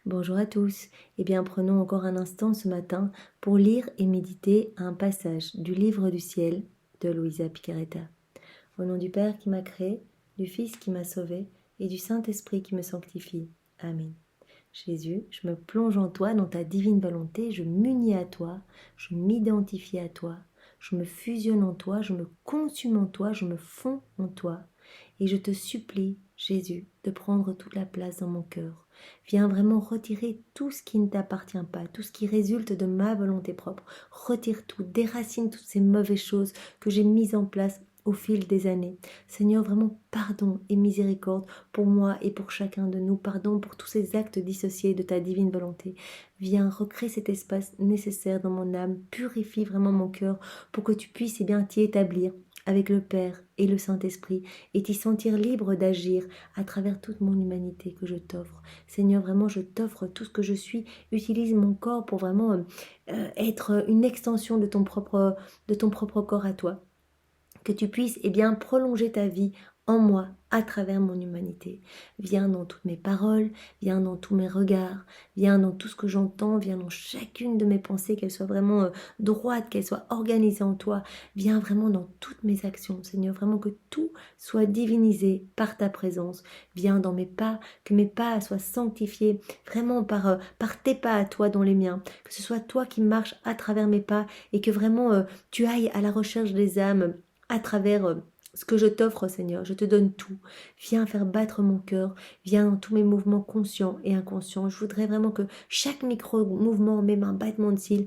Bonjour à tous. Eh bien, prenons encore un instant ce matin pour lire et méditer un passage du Livre du ciel de Luisa Picaretta. Au nom du Père qui m'a créé, du Fils qui m'a sauvé et du Saint-Esprit qui me sanctifie. Amen. Jésus, je me plonge en toi, dans ta divine volonté, je m'unis à toi, je m'identifie à toi, je me fusionne en toi, je me consume en toi, je me fonds en toi. Et je te supplie, Jésus, de prendre toute la place dans mon cœur. Viens vraiment retirer tout ce qui ne t'appartient pas, tout ce qui résulte de ma volonté propre. Retire tout, déracine toutes ces mauvaises choses que j'ai mises en place au fil des années. Seigneur, vraiment pardon et miséricorde pour moi et pour chacun de nous. Pardon pour tous ces actes dissociés de ta divine volonté. Viens recréer cet espace nécessaire dans mon âme. Purifie vraiment mon cœur pour que tu puisses bien t'y établir avec le Père et le Saint-Esprit et t'y sentir libre d'agir à travers toute mon humanité que je t'offre. Seigneur, vraiment, je t'offre tout ce que je suis. Utilise mon corps pour vraiment être une extension de ton propre corps à toi. Que tu puisses bien prolonger ta vie en moi à travers mon humanité. Viens dans toutes mes paroles, viens dans tous mes regards, viens dans tout ce que j'entends, viens dans chacune de mes pensées, qu'elles soient vraiment droites, qu'elles soient organisées en toi. Viens vraiment dans toutes mes actions, Seigneur, vraiment que tout soit divinisé par ta présence. Viens dans mes pas, que mes pas soient sanctifiés vraiment par tes pas à toi dans les miens. Que ce soit toi qui marches à travers mes pas et que vraiment tu ailles à la recherche des âmes à travers ce que je t'offre, Seigneur. Je te donne tout. Viens faire battre mon cœur. Viens dans tous mes mouvements conscients et inconscients. Je voudrais vraiment que chaque micro-mouvement, même un battement de cils,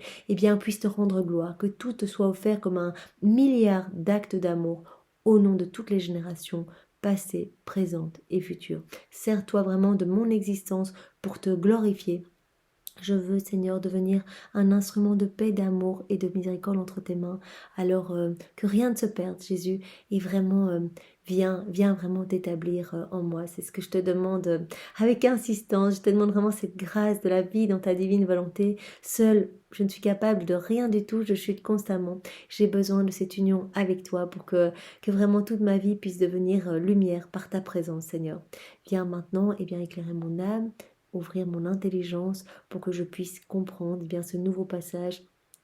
puisse te rendre gloire. Que tout te soit offert comme un milliard d'actes d'amour au nom de toutes les générations, passées, présentes et futures. Sers-toi vraiment de mon existence pour te glorifier. Je veux, Seigneur, devenir un instrument de paix, d'amour et de miséricorde entre tes mains. Alors que rien ne se perde, Jésus, et vraiment, viens vraiment t'établir en moi. C'est ce que je te demande avec insistance. Je te demande vraiment cette grâce de la vie dans ta divine volonté. Seule, je ne suis capable de rien du tout. Je chute constamment. J'ai besoin de cette union avec toi pour que vraiment toute ma vie puisse devenir lumière par ta présence, Seigneur. Viens maintenant éclairer mon âme, ouvrir mon intelligence pour que je puisse comprendre ce nouveau passage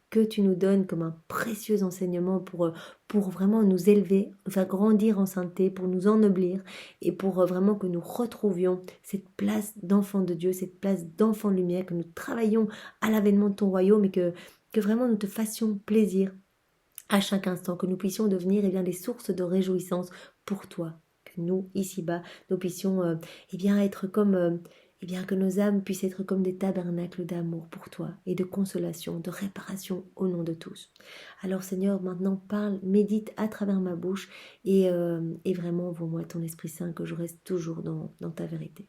que tu nous donnes comme un précieux enseignement pour vraiment nous élever, nous faire grandir en sainteté, pour nous ennoblir et pour vraiment que nous retrouvions cette place d'enfant de Dieu, cette place d'enfant de lumière, que nous travaillions à l'avènement de ton royaume et que vraiment nous te fassions plaisir à chaque instant, que nous puissions devenir des sources de réjouissance pour toi, que nous, ici-bas, nous puissions être comme que nos âmes puissent être comme des tabernacles d'amour pour toi et de consolation, de réparation au nom de tous. Alors Seigneur, maintenant parle, médite à travers ma bouche et vraiment envoie-moi ton Esprit Saint que je reste toujours dans ta vérité.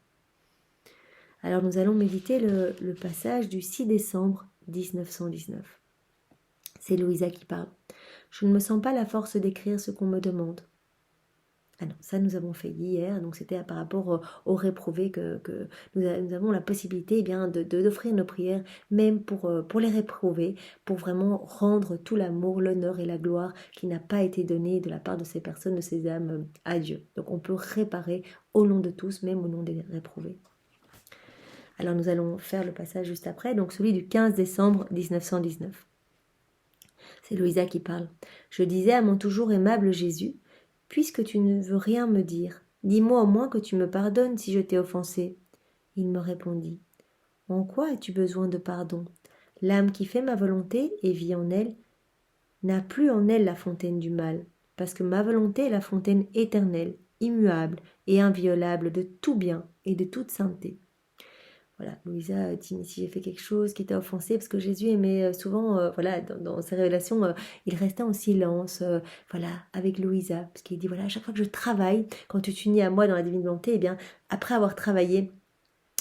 Alors nous allons méditer le passage du 6 décembre 1919. C'est Louisa qui parle. Je ne me sens pas la force d'écrire ce qu'on me demande. Ah non, ça nous avons fait hier, donc c'était par rapport aux réprouvés que nous avons la possibilité d'offrir nos prières, même pour les réprouvés, pour vraiment rendre tout l'amour, l'honneur et la gloire qui n'a pas été donné de la part de ces personnes, de ces âmes à Dieu. Donc on peut réparer au nom de tous, même au nom des réprouvés. Alors nous allons faire le passage juste après, donc celui du 15 décembre 1919. C'est Louisa qui parle. Je disais à mon toujours aimable Jésus, puisque tu ne veux rien me dire, dis-moi au moins que tu me pardonnes si je t'ai offensé. Il me répondit, en quoi as-tu besoin de pardon? L'âme qui fait ma volonté et vit en elle n'a plus en elle la fontaine du mal, parce que ma volonté est la fontaine éternelle, immuable et inviolable de tout bien et de toute sainteté. Voilà, Louisa dit, mais si j'ai fait quelque chose qui t'a offensé, parce que Jésus aimait souvent, dans ses révélations, il restait en silence, avec Louisa, parce qu'il dit, à chaque fois que je travaille, quand tu t'unis à moi dans la divine volonté, après avoir travaillé,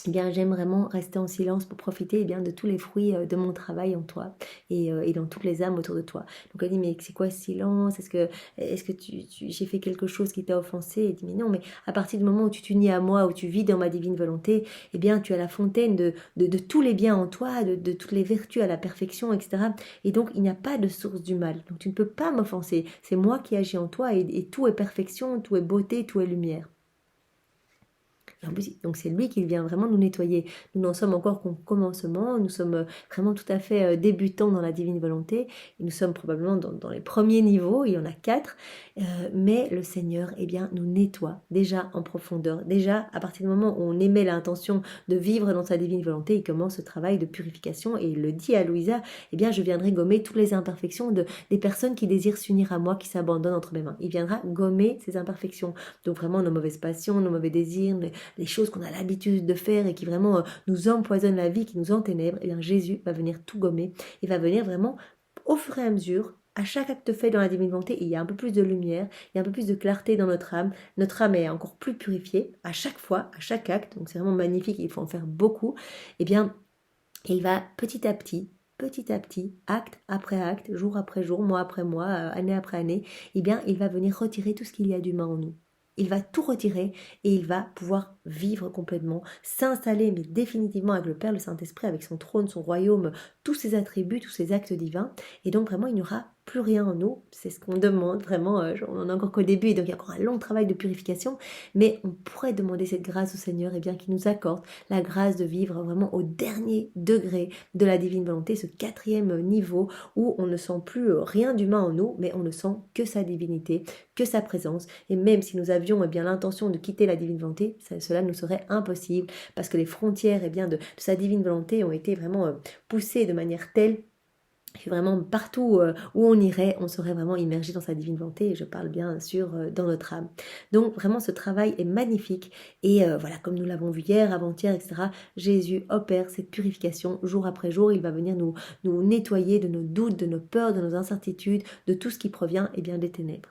j'aime vraiment rester en silence pour profiter de tous les fruits de mon travail en toi et dans toutes les âmes autour de toi. Donc elle dit, mais c'est quoi ce silence? Est-ce que j'ai fait quelque chose qui t'a offensé? Elle dit, mais non, mais à partir du moment où tu t'unis à moi, où tu vis dans ma divine volonté, tu as la fontaine de tous les biens en toi, de toutes les vertus à la perfection, etc. Et donc il n'y a pas de source du mal. Donc tu ne peux pas m'offenser. C'est moi qui agis en toi et tout est perfection, tout est beauté, tout est lumière. Et en plus, donc c'est lui qui vient vraiment nous nettoyer. Nous n'en sommes encore qu'au commencement, nous sommes vraiment tout à fait débutants dans la divine volonté, et nous sommes probablement dans les premiers niveaux, il y en a 4, mais le Seigneur, eh bien, nous nettoie déjà en profondeur. Déjà, à partir du moment où on émet l'intention de vivre dans sa divine volonté, il commence ce travail de purification, et il le dit à Louisa, eh bien, je viendrai gommer toutes les imperfections des personnes qui désirent s'unir à moi, qui s'abandonnent entre mes mains. Il viendra gommer ces imperfections, donc vraiment nos mauvaises passions, nos mauvais désirs, les choses qu'on a l'habitude de faire et qui vraiment nous empoisonnent la vie, qui nous enténèbrent. Eh bien, Jésus va venir tout gommer, il va venir vraiment, au fur et à mesure, à chaque acte fait dans la divine volonté, il y a un peu plus de lumière, il y a un peu plus de clarté dans notre âme. Notre âme est encore plus purifiée à chaque fois, à chaque acte. Donc c'est vraiment magnifique, il faut en faire beaucoup. Eh bien, il va petit à petit, acte après acte, jour après jour, mois après mois, année après année, eh bien, il va venir retirer tout ce qu'il y a d'humain en nous. Il va tout retirer et il va pouvoir vivre complètement, s'installer, mais définitivement avec le Père, le Saint-Esprit, avec son trône, son royaume, tous ses attributs, tous ses actes divins. Et donc vraiment, il n'y aura plus rien en nous. C'est ce qu'on demande, vraiment. On en est encore qu'au début, donc il y a encore un long travail de purification. Mais on pourrait demander cette grâce au Seigneur, et bien qu'il nous accorde la grâce de vivre vraiment au dernier degré de la divine volonté, ce 4e niveau où on ne sent plus rien d'humain en nous, mais on ne sent que sa divinité, que sa présence. Et même si nous avions bien l'intention de quitter la divine volonté, cela nous serait impossible parce que les frontières bien, de sa divine volonté ont été vraiment poussées de manière telle que vraiment partout où on irait, on serait vraiment immergé dans sa divine volonté, et je parle bien sûr dans notre âme. Donc vraiment ce travail est magnifique, et voilà, comme nous l'avons vu hier, avant-hier, etc., Jésus opère cette purification jour après jour. Il va venir nous nettoyer de nos doutes, de nos peurs, de nos incertitudes, de tout ce qui provient bien, des ténèbres.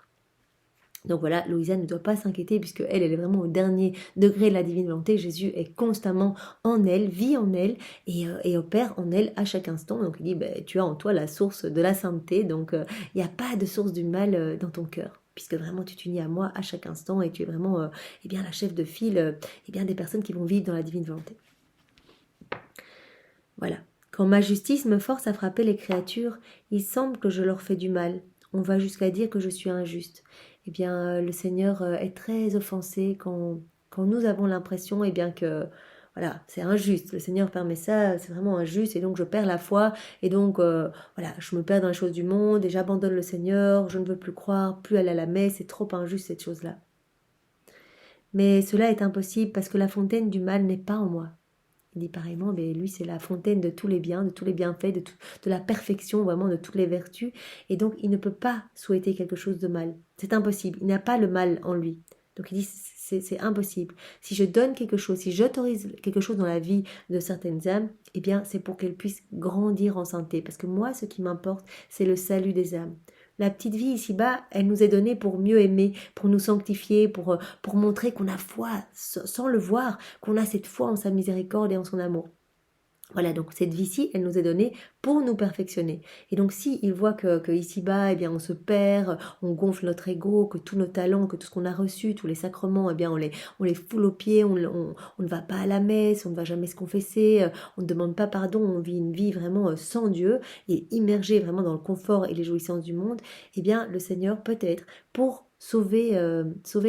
Donc voilà, Louisa ne doit pas s'inquiéter puisque elle est vraiment au dernier degré de la divine volonté. Jésus est constamment en elle, vit en elle et opère en elle à chaque instant. Donc il dit, tu as en toi la source de la sainteté, donc il n'y a pas de source du mal dans ton cœur, puisque vraiment tu t'unis à moi à chaque instant et tu es vraiment bien, la chef de file bien, des personnes qui vont vivre dans la divine volonté. Voilà. Quand ma justice me force à frapper les créatures, il semble que je leur fais du mal. On va jusqu'à dire que je suis injuste. Eh bien, le Seigneur est très offensé quand nous avons l'impression bien, que voilà, c'est injuste. Le Seigneur permet ça, c'est vraiment injuste, et donc je perds la foi, et donc voilà, je me perds dans les choses du monde, et j'abandonne le Seigneur, je ne veux plus croire, plus aller à la messe, c'est trop injuste cette chose-là. Mais cela est impossible parce que la fontaine du mal n'est pas en moi. Il dit pareillement, lui c'est la fontaine de tous les biens, de tous les bienfaits, de la perfection, vraiment de toutes les vertus. Et donc il ne peut pas souhaiter quelque chose de mal. C'est impossible, il n'a pas le mal en lui. Donc il dit c'est impossible. Si je donne quelque chose, si j'autorise quelque chose dans la vie de certaines âmes, eh bien c'est pour qu'elles puissent grandir en sainteté. Parce que moi ce qui m'importe c'est le salut des âmes. La petite vie ici-bas, elle nous est donnée pour mieux aimer, pour nous sanctifier, pour montrer qu'on a foi, sans le voir, qu'on a cette foi en sa miséricorde et en son amour. Voilà, donc cette vie-ci, elle nous est donnée pour nous perfectionner. Et donc si il voit que ici-bas, on se perd, on gonfle notre ego, que tous nos talents, que tout ce qu'on a reçu, tous les sacrements, on les foule aux pieds, on ne va pas à la messe, on ne va jamais se confesser, on ne demande pas pardon, on vit une vie vraiment sans Dieu et immergé vraiment dans le confort et les jouissances du monde, le Seigneur peut-être, pour sauver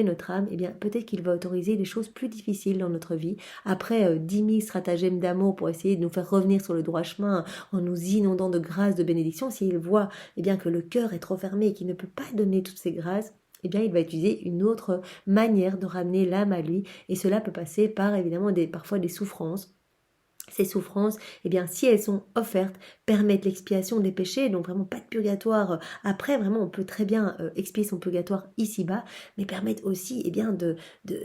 notre âme, peut-être qu'il va autoriser des choses plus difficiles dans notre vie. Après 10 000 stratagèmes d'amour pour essayer de nous faire revenir sur le droit chemin en nous inondant de grâces, de bénédictions, s'il voit que le cœur est trop fermé et qu'il ne peut pas donner toutes ces grâces, il va utiliser une autre manière de ramener l'âme à lui, et cela peut passer par évidemment parfois des souffrances. Ces souffrances, si elles sont offertes, permettent l'expiation des péchés, donc vraiment pas de purgatoire. Après, vraiment, on peut très bien expier son purgatoire ici-bas, mais permettent aussi,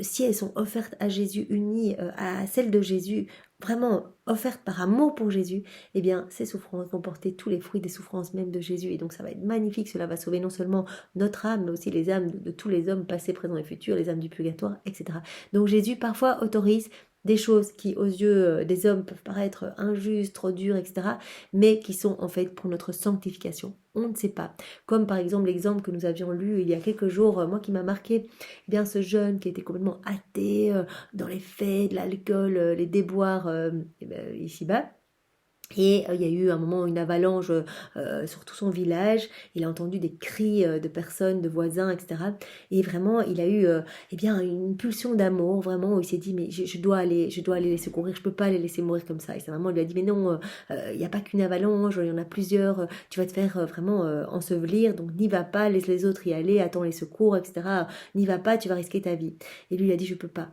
si elles sont offertes à Jésus, unies à celles de Jésus, vraiment offertes par amour pour Jésus, ces souffrances vont porter tous les fruits des souffrances même de Jésus. Et donc ça va être magnifique, cela va sauver non seulement notre âme, mais aussi les âmes de tous les hommes passés, présents et futurs, les âmes du purgatoire, etc. Donc Jésus parfois autorise des choses qui aux yeux des hommes peuvent paraître injustes, trop dures, etc., mais qui sont en fait pour notre sanctification. On ne sait pas. Comme par exemple l'exemple que nous avions lu il y a quelques jours, moi qui m'a marqué, ce jeune qui était complètement athée dans les faits, de l'alcool, les déboires ici-bas. Et il y a eu un moment une avalanche sur tout son village. Il a entendu des cris de personnes, de voisins, etc. Et vraiment, il a eu eh bien, une pulsion d'amour, vraiment, où il s'est dit, mais je dois aller les secourir, je peux pas les laisser mourir comme ça. Et sa maman lui a dit, mais non, il n'y a pas qu'une avalanche, il y en a plusieurs, tu vas te faire vraiment ensevelir, donc n'y va pas, laisse les autres y aller, attends les secours, etc. N'y va pas, tu vas risquer ta vie. Et lui, il a dit, je peux pas,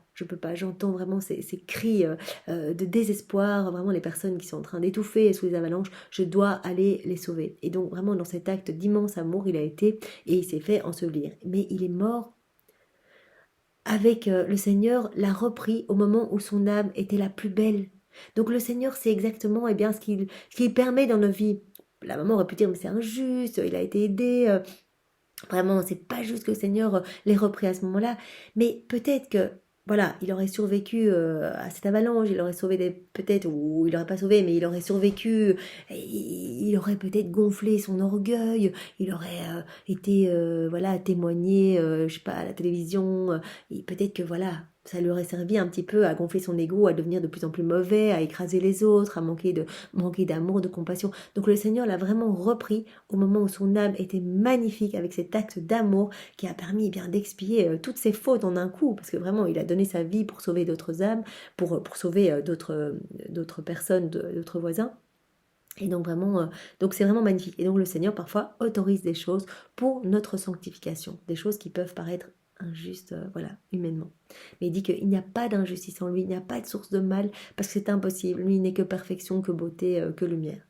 j'entends vraiment ces cris de désespoir, vraiment les personnes qui sont en train d'étouffer sous les avalanches, je dois aller les sauver. Et donc vraiment dans cet acte d'immense amour, il a été et il s'est fait ensevelir. Mais il est mort avec le Seigneur l'a repris au moment où son âme était la plus belle. Donc le Seigneur sait exactement bien, ce qu'il permet dans nos vies. La maman aurait pu dire mais c'est injuste, il a été aidé, vraiment, c'est pas juste que le Seigneur l'ait repris à ce moment-là, mais peut-être que, voilà, il aurait survécu à cette avalanche, il aurait sauvé peut-être, ou il aurait pas sauvé, mais il aurait survécu, il aurait peut-être gonflé son orgueil, il aurait été, voilà, témoigné, je sais pas, à la télévision, et peut-être que, voilà, ça lui aurait servi un petit peu à gonfler son ego, à devenir de plus en plus mauvais, à écraser les autres, à manquer d'amour, de compassion. Donc le Seigneur l'a vraiment repris au moment où son âme était magnifique avec cet acte d'amour qui a permis bien d'expier toutes ses fautes en un coup, parce que vraiment il a donné sa vie pour sauver d'autres âmes, pour sauver d'autres personnes, d'autres voisins. Et donc vraiment, donc c'est vraiment magnifique. Et donc le Seigneur parfois autorise des choses pour notre sanctification, des choses qui peuvent paraître injustes, voilà, humainement. Mais il dit qu'il n'y a pas d'injustice en lui, il n'y a pas de source de mal, parce que c'est impossible. Lui, il n'est que perfection, que beauté, que lumière.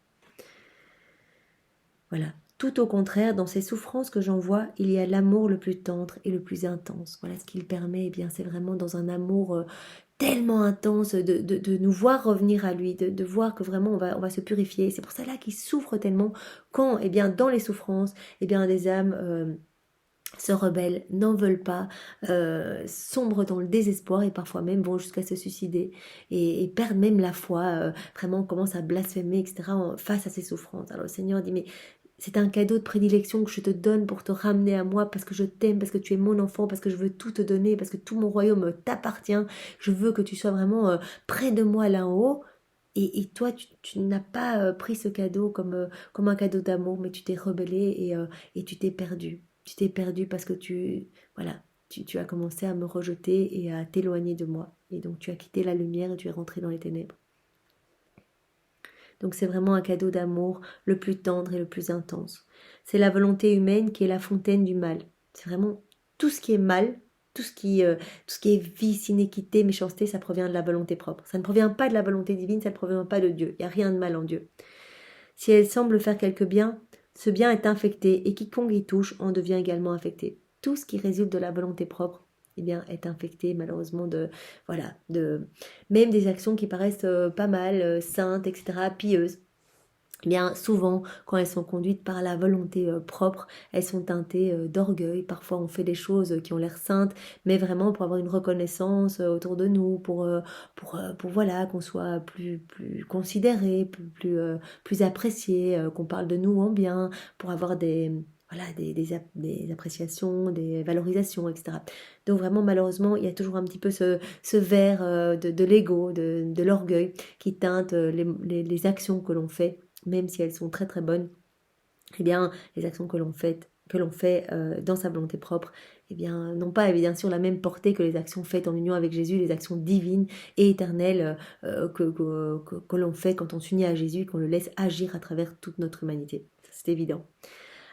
Voilà. Tout au contraire, dans ces souffrances que j'en vois, il y a l'amour le plus tendre et le plus intense. Voilà ce qu'il permet, eh bien, c'est vraiment dans un amour tellement intense de nous voir revenir à lui, de voir que vraiment on va se purifier. C'est pour ça là qu'il souffre tellement quand, eh bien, dans les souffrances, eh bien, des âmes se rebellent, n'en veulent pas, sombrent dans le désespoir et parfois même vont jusqu'à se suicider et perdent même la foi, vraiment commencent à blasphémer, etc. face à ces souffrances. Alors le Seigneur dit, mais c'est un cadeau de prédilection que je te donne pour te ramener à moi parce que je t'aime, parce que tu es mon enfant, parce que je veux tout te donner, parce que tout mon royaume t'appartient. Je veux que tu sois vraiment près de moi là en haut. Et toi, tu n'as pas pris ce cadeau comme un cadeau d'amour, mais tu t'es rebellé et tu t'es perdu. Tu t'es perdu parce que voilà, tu as commencé à me rejeter et à t'éloigner de moi. Et donc tu as quitté la lumière et tu es rentré dans les ténèbres. Donc c'est vraiment un cadeau d'amour le plus tendre et le plus intense. C'est la volonté humaine qui est la fontaine du mal. C'est vraiment tout ce qui est mal, tout ce qui est vice, inéquité, méchanceté, ça provient de la volonté propre. Ça ne provient pas de la volonté divine, ça ne provient pas de Dieu. Il n'y a rien de mal en Dieu. Si elle semble faire quelque bien, ce bien est infecté et quiconque y touche en devient également infecté. Tout ce qui résulte de la volonté propre eh bien, est infecté malheureusement de même des actions qui paraissent pas mal, saintes, etc., pieuses. Eh bien, souvent, quand elles sont conduites par la volonté propre, elles sont teintées d'orgueil. Parfois, on fait des choses qui ont l'air saintes, mais vraiment pour avoir une reconnaissance autour de nous, pour voilà, qu'on soit plus considéré, plus apprécié, qu'on parle de nous en bien, pour avoir voilà, des appréciations, des valorisations, etc. Donc vraiment, malheureusement, il y a toujours un petit peu ce verre de l'ego, de l'orgueil qui teinte les actions que l'on fait même si elles sont très très bonnes, eh bien, les actions que l'on fait dans sa volonté propre, eh bien, n'ont pas bien sûr la même portée que les actions faites en union avec Jésus, les actions divines et éternelles que l'on fait quand on s'unit à Jésus, qu'on le laisse agir à travers toute notre humanité. C'est évident.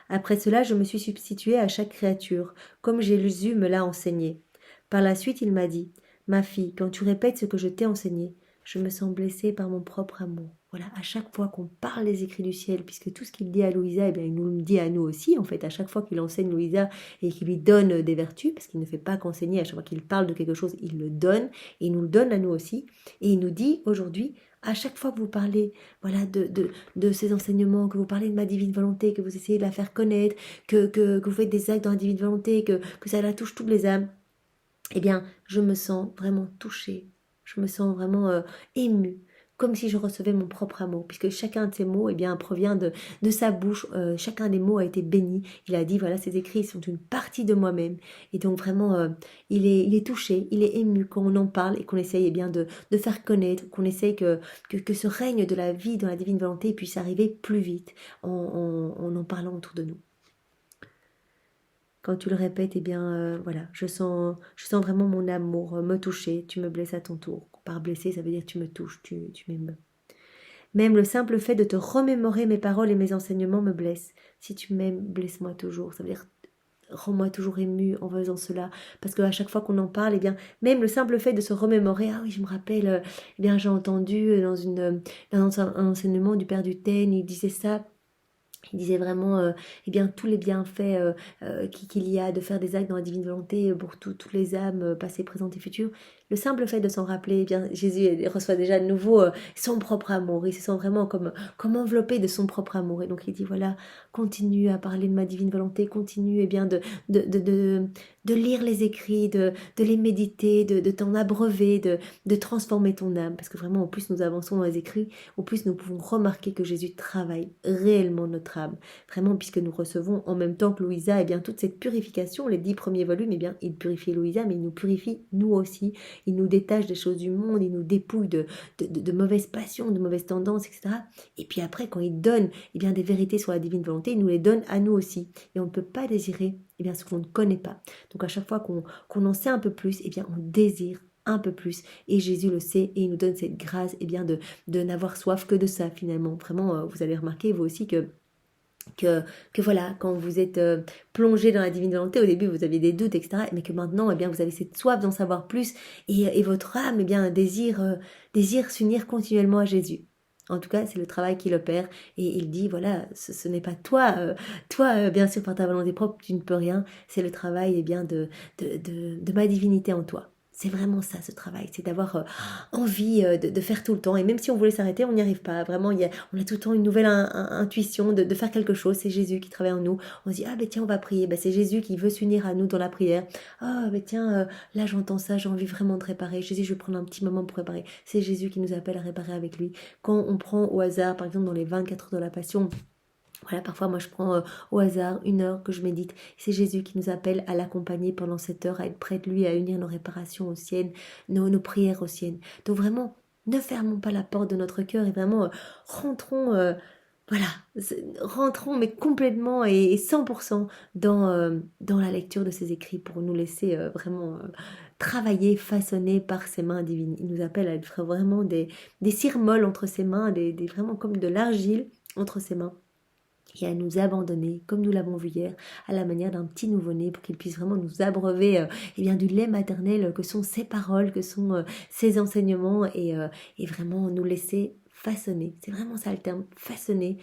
Après cela, je me suis substituée à chaque créature, comme Jésus me l'a enseigné. Par la suite, il m'a dit, « Ma fille, quand tu répètes ce que je t'ai enseigné, je me sens blessée par mon propre amour. » Voilà, à chaque fois qu'on parle des écrits du ciel, puisque tout ce qu'il dit à Louisa, eh bien, il nous le dit à nous aussi, en fait, à chaque fois qu'il enseigne Louisa et qu'il lui donne des vertus, parce qu'il ne fait pas qu'enseigner, à chaque fois qu'il parle de quelque chose, il le donne, et il nous le donne à nous aussi, et il nous dit aujourd'hui, à chaque fois que vous parlez voilà, de ces enseignements, que vous parlez de ma divine volonté, que vous essayez de la faire connaître, que vous faites des actes dans la divine volonté, que ça la touche toutes les âmes, eh bien, je me sens vraiment touchée, je me sens vraiment émue comme si je recevais mon propre amour, puisque chacun de ces mots provient de sa bouche, chacun des mots a été béni. Il a dit, voilà, ces écrits sont une partie de moi-même. Et donc vraiment, il est touché, il est ému quand on en parle et qu'on essaye de faire connaître, qu'on essaye que ce règne de la vie dans la divine volonté puisse arriver plus vite en parlant autour de nous. Quand tu le répètes, voilà, je sens vraiment mon amour me toucher, tu me blesses à ton tour. Par blesser, ça veut dire tu me touches, tu m'aimes. Même le simple fait de te remémorer mes paroles et mes enseignements me blesse. Si tu m'aimes, blesse-moi toujours. Ça veut dire rends-moi toujours ému en faisant cela. Parce qu'à chaque fois qu'on en parle, même le simple fait de se remémorer, ah oui, je me rappelle, j'ai entendu dans un enseignement du Père Duthène, il disait ça. Il disait vraiment tous les bienfaits qu'il y a de faire des actes dans la divine volonté pour toutes les âmes passées, présentes et futures. Le simple fait de s'en rappeler, Jésus reçoit déjà de nouveau son propre amour. Il se sent vraiment comme enveloppé de son propre amour. Et donc il dit voilà, continue à parler de ma divine volonté, continue de lire les écrits, de les méditer, de t'en abreuver, de transformer ton âme. Parce que vraiment, au plus nous avançons dans les écrits, au plus nous pouvons remarquer que Jésus travaille réellement notre âme. Vraiment, puisque nous recevons en même temps que Louisa, toute cette purification, les 10 premiers volumes, il purifie Louisa, mais il nous purifie nous aussi. Il nous détache des choses du monde, il nous dépouille de mauvaises passions, de mauvaises tendances, etc. Et puis après, quand il donne des vérités sur la divine volonté, il nous les donne à nous aussi. Et on ne peut pas désirer ce qu'on ne connaît pas. Donc à chaque fois qu'on en sait un peu plus, on désire un peu plus. Et Jésus le sait et il nous donne cette grâce de n'avoir soif que de ça finalement. Vraiment, vous allez remarquer vous aussi que voilà, quand vous êtes plongé dans la divine volonté, au début vous aviez des doutes, etc. Mais que maintenant, vous avez cette soif d'en savoir plus et votre âme, désire s'unir continuellement à Jésus. En tout cas, c'est le travail qu'il opère et il dit, voilà, ce n'est pas toi, bien sûr, par ta volonté propre, tu ne peux rien, c'est le travail de ma divinité en toi. C'est vraiment ça, ce travail, c'est d'avoir envie de faire tout le temps. Et même si on voulait s'arrêter, on n'y arrive pas. Vraiment, on a tout le temps une nouvelle intuition de faire quelque chose. C'est Jésus qui travaille en nous. On se dit, ah ben tiens, on va prier. C'est Jésus qui veut s'unir à nous dans la prière. Ah ben tiens, là j'entends ça, j'ai envie vraiment de réparer. Jésus, je vais prendre un petit moment pour réparer. C'est Jésus qui nous appelle à réparer avec lui. Quand on prend au hasard, par exemple dans les 24 heures de la Passion, voilà, parfois moi je prends au hasard 1 heure que je médite. C'est Jésus qui nous appelle à l'accompagner pendant cette heure, à être près de lui, à unir nos réparations aux siennes, nos prières aux siennes. Donc vraiment, ne fermons pas la porte de notre cœur et vraiment rentrons, voilà, rentrons mais complètement et 100% dans la lecture de ses écrits pour nous laisser vraiment travailler, façonner par ses mains divines. Il nous appelle à être vraiment des cires molles entre ses mains, vraiment comme de l'argile entre ses mains et à nous abandonner, comme nous l'avons vu hier, à la manière d'un petit nouveau-né pour qu'il puisse vraiment nous abreuver du lait maternel que sont ses paroles, que sont ses enseignements et vraiment nous laisser façonner. C'est vraiment ça le terme, façonner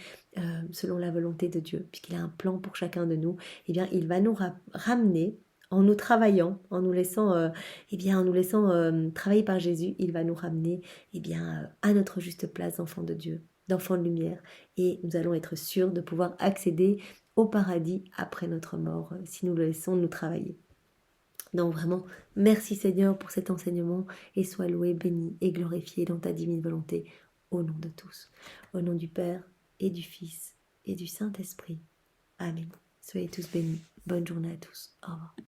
selon la volonté de Dieu, puisqu'il a un plan pour chacun de nous. Il va nous ramener en nous travaillant, en nous laissant, travailler par Jésus, il va nous ramener à notre juste place d'enfant de Dieu, d'enfant de lumière, et nous allons être sûrs de pouvoir accéder au paradis après notre mort, si nous le laissons nous travailler. Donc vraiment, merci Seigneur pour cet enseignement, et sois loué, béni et glorifié dans ta divine volonté, au nom de tous. Au nom du Père, et du Fils, et du Saint-Esprit. Amen. Soyez tous bénis. Bonne journée à tous. Au revoir.